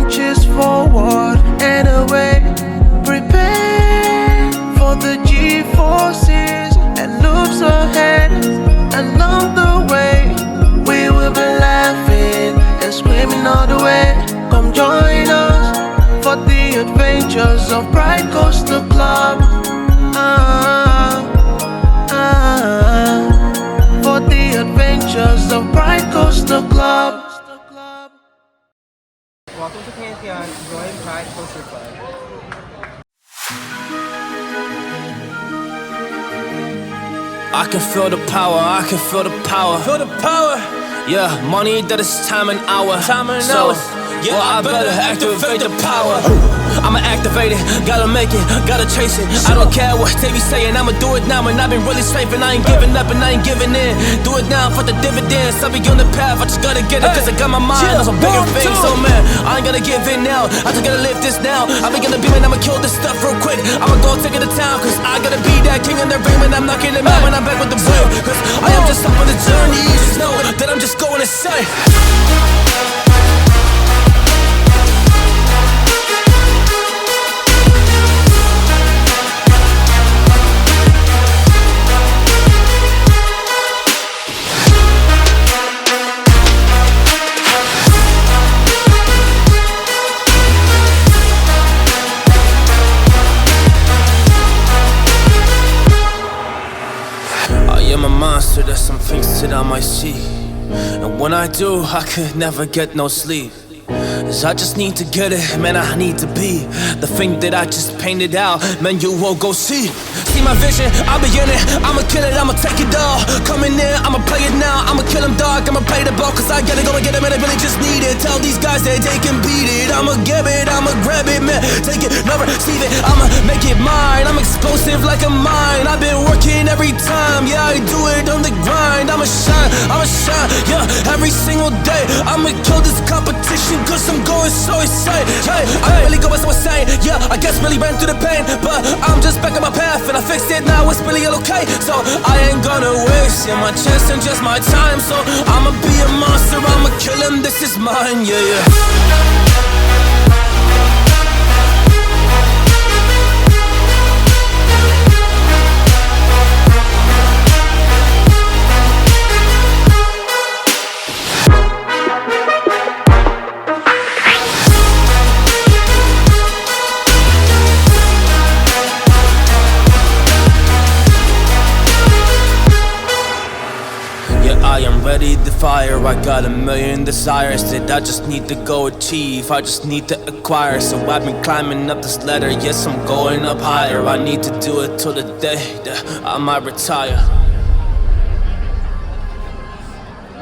punches forward and away. Prepare for the G-forces and loops ahead. Along the way, we will be laughing and screaming all the way. Come join us for the adventures of Pride Coastal Club. For the adventures of Pride Coastal Club. Welcome to Pantheon, join Pride Coastal Club. I can feel the power, I can feel the power. Feel the power. Yeah, money that is time and hour. So, yeah, well, I better activate the power. I'ma activate it, gotta make it, gotta chase it. I don't care what they be saying, I'ma do it now. And I've been really strafing, I ain't giving up and I ain't giving in. Do it now for the dividends, I'll be on the path, I just gotta get it. Cause I got my mind on some bigger things. So man, I ain't gonna give in now, I just gotta live this now. I be gonna be man, I'ma kill this stuff real quick. I'ma go take it to town, cause I gotta be that king in the ring. When I'm knocking them out, when I'm back with the wave. Cause I am just up on the journey, you just know that I'm just going insane. I'm a monster, there's some things that I might see. And when I do, I could never get no sleep. Cause I just need to get it, man, I need to be the thing that I just painted out, man, you won't go see. See my vision, I'll be in it, I'ma kill it, I'ma take it all. Coming in, I'ma play it now, I'ma kill him dog, I'ma play the ball. Cause I gotta go and get it, man, I really just need it. Tell these guys that they can beat it. I'ma give it, I'ma grab it, man, take it, never receive it. I'ma make it mine, I'm explosive like a mine. I've been working every time, yeah, I do it on the grind. I'ma shine, yeah, every single day. I'ma kill this competition cause I'm going so excited. Hey, I really go so insane. Yeah, I guess really ran through the pain, but I'm just back on my path and I fixed it now. It's really okay. So I ain't gonna waste my chance and just my time. So I'ma be a monster. I'ma kill him. This is mine. Yeah, yeah. I am ready to fire, I got a million desires that I just need to go achieve, I just need to acquire. So I've been climbing up this ladder, yes I'm going up higher. I need to do it till the day that I might retire.